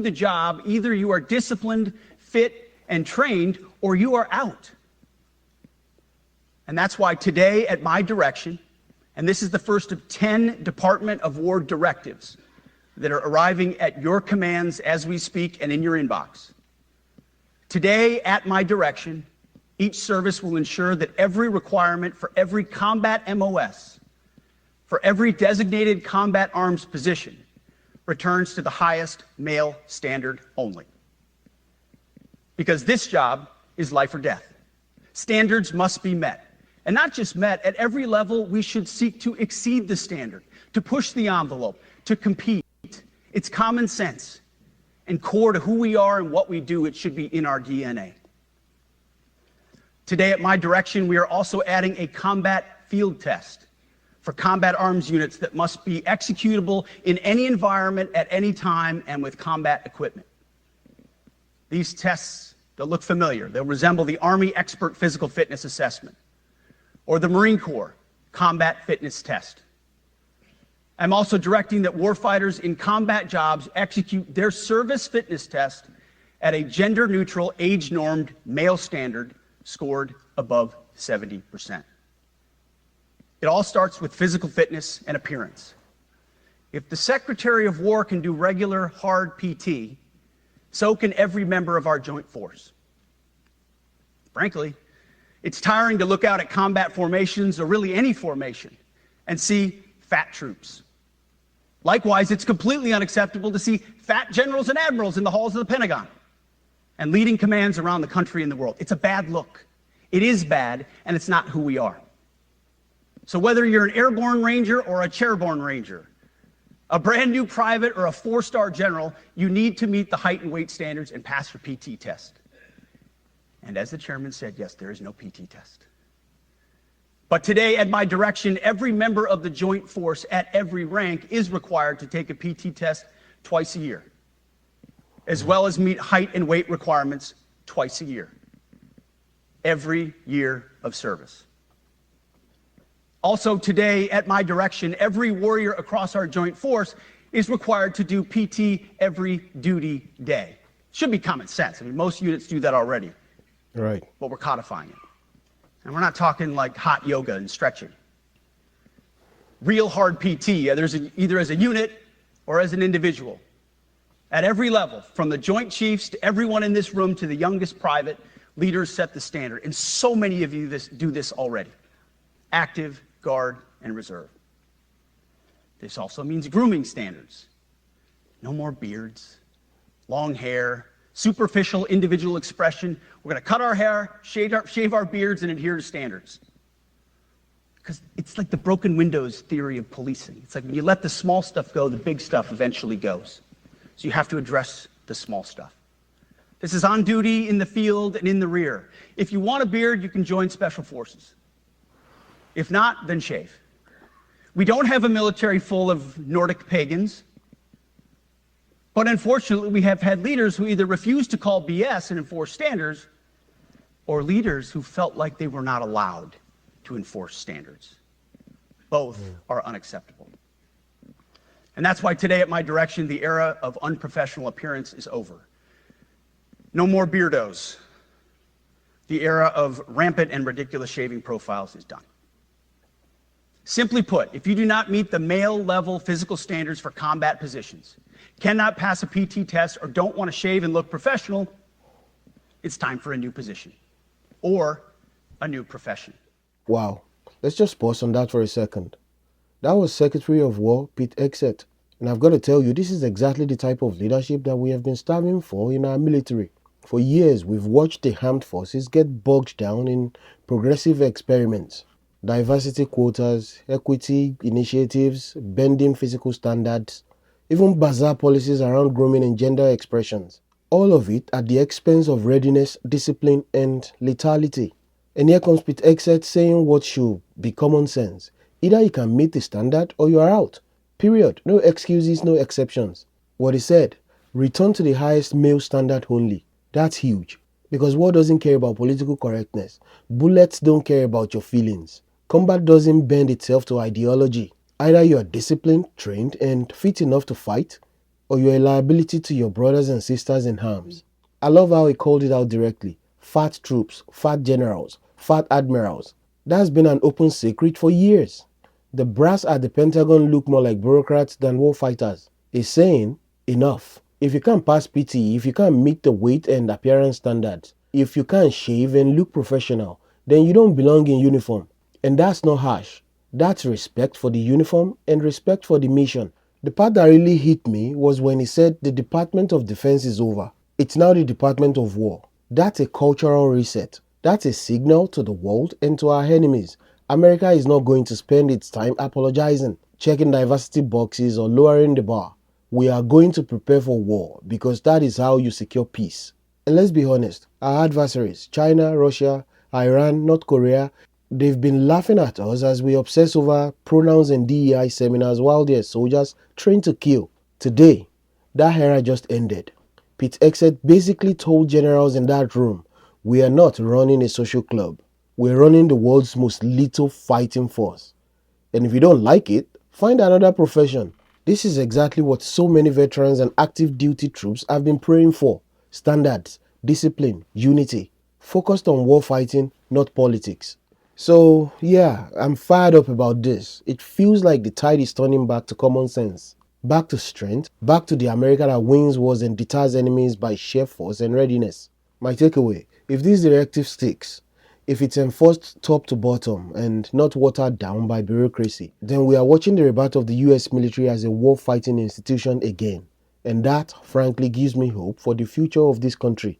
the job, either you are disciplined, fit, and trained, or you are out. And that's why today, at my direction, and this is the first of 10 Department of War directives that are arriving at your commands as we speak and in your inbox. Today, at my direction, each service will ensure that every requirement for every combat MOS, for every designated combat arms position, returns to the highest male standard only. Because this job is life or death. Standards must be met. And not just met, at every level we should seek to exceed the standard, to push the envelope, to compete. It's common sense and core to who we are and what we do. It should be in our DNA. Today, at my direction, we are also adding a combat field test for combat arms units that must be executable in any environment at any time and with combat equipment. These tests, they'll look familiar. They'll resemble the Army Expert Physical Fitness Assessment or the Marine Corps Combat Fitness Test. I'm also directing that warfighters in combat jobs execute their service fitness test at a gender-neutral, age-normed male standard scored above 70%. It all starts with physical fitness and appearance. If the Secretary of War can do regular, hard PT, so can every member of our joint force. Frankly, it's tiring to look out at combat formations, or really any formation, and see fat troops. Likewise, it's completely unacceptable to see fat generals and admirals in the halls of the Pentagon and leading commands around the country and the world. It's a bad look. It is bad, and it's not who we are. So whether you're an airborne ranger or a chairborne ranger, a brand new private or a 4-star general, you need to meet the height and weight standards and pass your PT test. And as the chairman said, yes, there is no PT test. But today, at my direction, every member of the joint force at every rank is required to take a PT test twice a year, as well as meet height and weight requirements twice a year, every year of service. Also today, at my direction, every warrior across our joint force is required to do PT every duty day. Should be common sense. I mean, most units do that already. Right. But we're codifying it. And we're not talking like hot yoga and stretching. Real hard PT, either as a unit or as an individual. At every level, from the Joint Chiefs to everyone in this room to the youngest private, leaders set the standard. And so many of you do this already. Active, Guard, and Reserve. This also means grooming standards. No more beards, long hair, superficial individual expression. We're going to cut our hair, shave our beards, and adhere to standards. Because it's like the broken windows theory of policing. It's like when you let the small stuff go, the big stuff eventually goes. So you have to address the small stuff. This is on duty, in the field, and in the rear. If you want a beard, you can join Special Forces. If not, then shave. We don't have a military full of Nordic pagans. But unfortunately, we have had leaders who either refuse to call BS and enforce standards, or leaders who felt like they were not allowed to enforce standards. Both are unacceptable. And that's why today, at my direction, the era of unprofessional appearance is over. No more beardos. The era of rampant and ridiculous shaving profiles is done. Simply put, if you do not meet the male-level physical standards for combat positions, cannot pass a PT test, or don't want to shave and look professional, it's time for a new position or a new profession. Wow. Let's just pause on that for a second. That was Secretary of War Pete Hegseth. And I've got to tell you, this is exactly the type of leadership that we have been starving for in our military. For years, we've watched the armed forces get bogged down in progressive experiments. Diversity quotas, equity initiatives, bending physical standards, even bizarre policies around grooming and gender expressions. All of it at the expense of readiness, discipline, and lethality. And here comes Pete Hegseth saying what should be common sense. Either you can meet the standard or you are out. Period. No excuses, no exceptions. What he said, return to the highest male standard only. That's huge. Because war doesn't care about political correctness. Bullets don't care about your feelings. Combat doesn't bend itself to ideology. Either you are disciplined, trained, and fit enough to fight, or you're a liability to your brothers and sisters in arms. I love how he called it out directly. Fat troops, fat generals, fat admirals. That's been an open secret for years. The brass at the Pentagon look more like bureaucrats than war fighters. He's saying, enough. If you can't pass PT, if you can't meet the weight and appearance standards, if you can't shave and look professional, then you don't belong in uniform. And that's not harsh. That's respect for the uniform and respect for the mission. The part that really hit me was when he said the Department of Defense is over. It's now the Department of War. That's a cultural reset. That's a signal to the world and to our enemies. America is not going to spend its time apologizing, checking diversity boxes, or lowering the bar. We are going to prepare for war because that is how you secure peace. And let's be honest, our adversaries, China, Russia, Iran, North Korea, they've been laughing at us as we obsess over pronouns and DEI seminars while their soldiers train to kill. Today, that era just ended. Pete Hegseth basically told generals in that room, we are not running a social club. We're running the world's most lethal fighting force. And if you don't like it, find another profession. This is exactly what so many veterans and active duty troops have been praying for. Standards, discipline, unity. Focused on war fighting, not politics. So yeah, I'm fired up about this. It feels like the tide is turning back to common sense. Back to strength, back to the America that wins wars and deters enemies by sheer force and readiness. My takeaway, if this directive sticks, if it's enforced top to bottom and not watered down by bureaucracy, then we are watching the rebirth of the US military as a war-fighting institution again. And that, frankly, gives me hope for the future of this country.